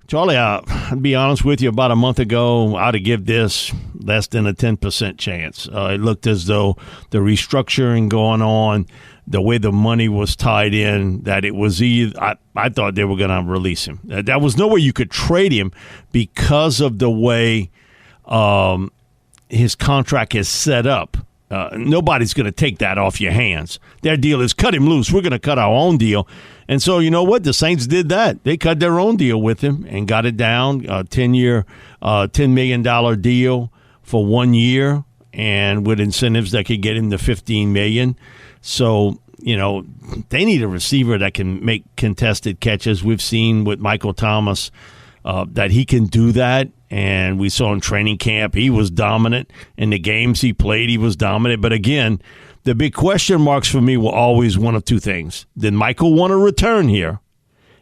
Charlie, I'll be honest with you, about a month ago, I'd have give this less than a 10% chance. It looked as though the restructuring going on, the way the money was tied in, that it was I thought they were going to release him. There was no way you could trade him because of the way his contract is set up. Nobody's going to take that off your hands. Their deal is cut him loose. We're going to cut our own deal. And so, you know what? The Saints did that. They cut their own deal with him and got it down, a 10-year, $10 million deal for 1 year, and with incentives that could get him to $15 million. So, you know, they need a receiver that can make contested catches. We've seen with Michael Thomas that he can do that. And we saw in training camp, he was dominant. In the games he played, he was dominant. But again, the big question marks for me were always one of two things. Did Michael want to return here?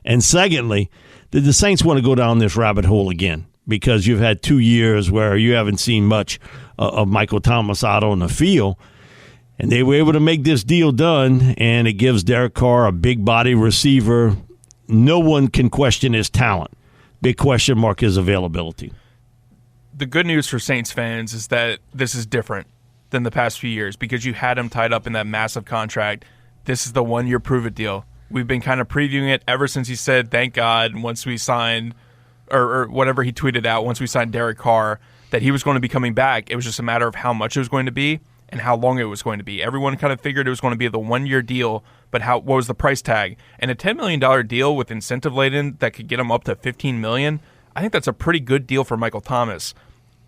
And secondly, did the Saints want to go down this rabbit hole again? Because you've had 2 years where you haven't seen much of Michael Thomas out on the field. And they were able to make this deal done, and it gives Derek Carr a big-body receiver. No one can question his talent. Big question mark is availability. The good news for Saints fans is that this is different than the past few years because you had him tied up in that massive contract. This is the one-year prove-it deal. We've been kind of previewing it ever since he said, thank God, once we signed, or whatever he tweeted out, once we signed Derek Carr, that he was going to be coming back. It was just a matter of how much it was going to be and how long it was going to be. Everyone kind of figured it was going to be the one-year deal, but what was the price tag? And a $10 million deal with incentive laden that could get him up to $15 million, I think that's a pretty good deal for Michael Thomas.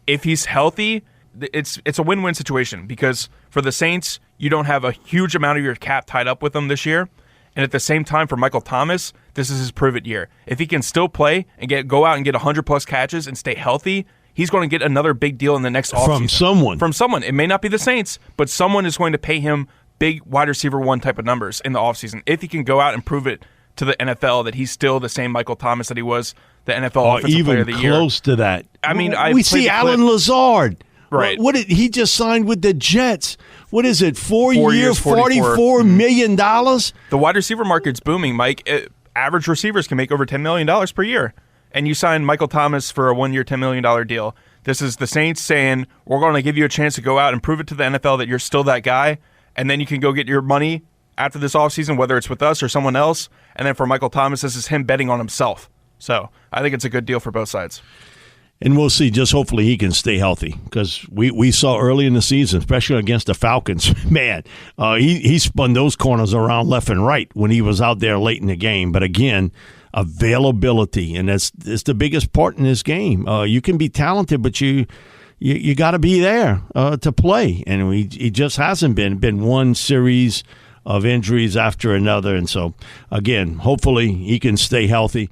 If he's healthy, it's a win-win situation because for the Saints, you don't have a huge amount of your cap tied up with them this year. And at the same time, for Michael Thomas, this is his prove-it year. If he can still play and go out and get 100-plus catches and stay healthy, he's going to get another big deal in the next offseason. From someone. It may not be the Saints, but someone is going to pay him big wide receiver one type of numbers in the offseason. If he can go out and prove it to the NFL that he's still the same Michael Thomas that he was the NFL Offensive Player of the Year. Even close to that. I mean, we see Alan Lazard. Right. He just signed with the Jets. What is it, 4 years, $44 $44 million? The wide receiver market's booming, Mike. Average receivers can make over $10 million per year. And you signed Michael Thomas for a 1 year, $10 million deal. This is the Saints saying, we're going to give you a chance to go out and prove it to the NFL that you're still that guy, and then you can go get your money after this offseason, whether it's with us or someone else. And then for Michael Thomas, this is him betting on himself. So I think it's a good deal for both sides. And we'll see. Just hopefully he can stay healthy because we saw early in the season, especially against the Falcons, man, he spun those corners around left and right when he was out there late in the game. But again, availability, and it's the biggest part in this game. You can be talented, but you got to be there to play, and he just hasn't been one series of injuries after another. And so, again, hopefully he can stay healthy.